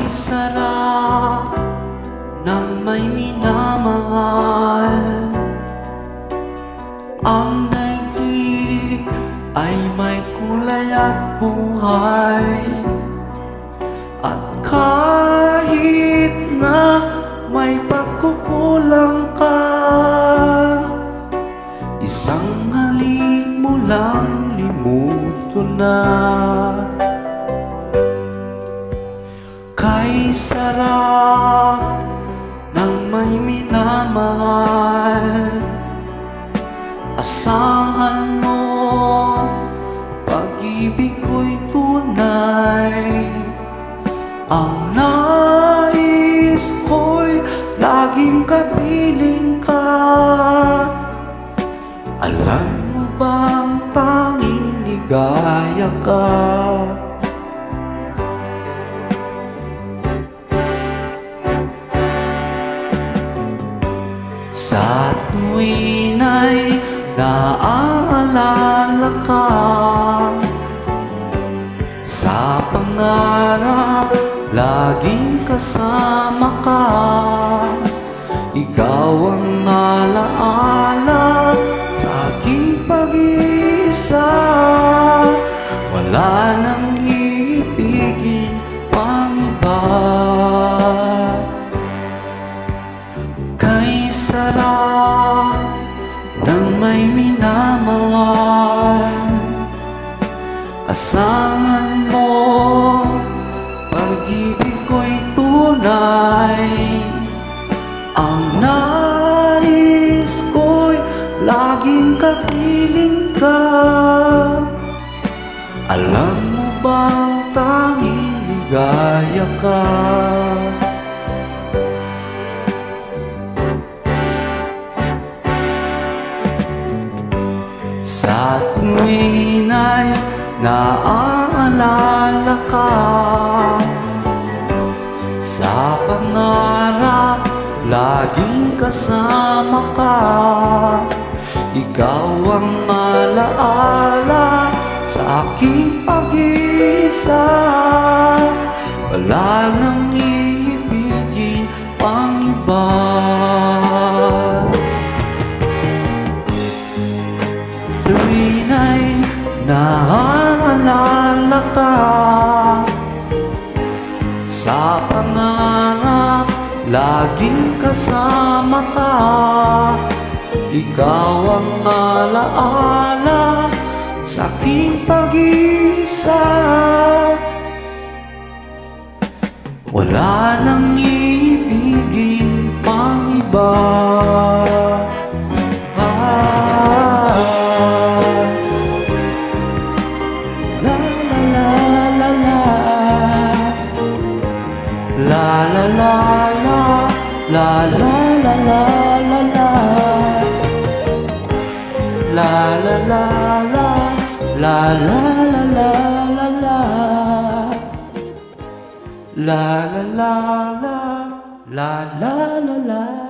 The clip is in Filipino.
sarap ng may minamahal. Ang daigdig ay may kulay at buhay. At kahit na may pagkukulang ka, isang halik mo lang limot ko na. Kay sarap ng may minamahal, asahan mo pag-ibig ko'y tunay. Ang nais ko'y laging kapiling ka. Alam mo bang tanging ligaya ka? Sa tuwin ay naaalala ka, sa pangarap laging kasama ka. Ikaw ang alaala sa aking pag-iisa. Wala nang iibigin pang iba. Kay sarap ng may minamahal, asahan mo pag-ibig ko'y tunay. Ang nais ko'y laging kapiling ka. Alam mo bang tanging ligaya ka? Sa tuwin ay naaalala ka, sa pangarap laging kasama ka. Ikaw ang alaala sa aking pag-iisa. Wala nang iibigin pang iba. Tuwin ay naaalala ka, sa pangarap laging kasama ka. Ikaw ang alaala sa aking pag-iisa. Wala nang iibigin pang iba. La la la la, la la la la la la, la la la la, la la la la la la, la la la la, la la la la.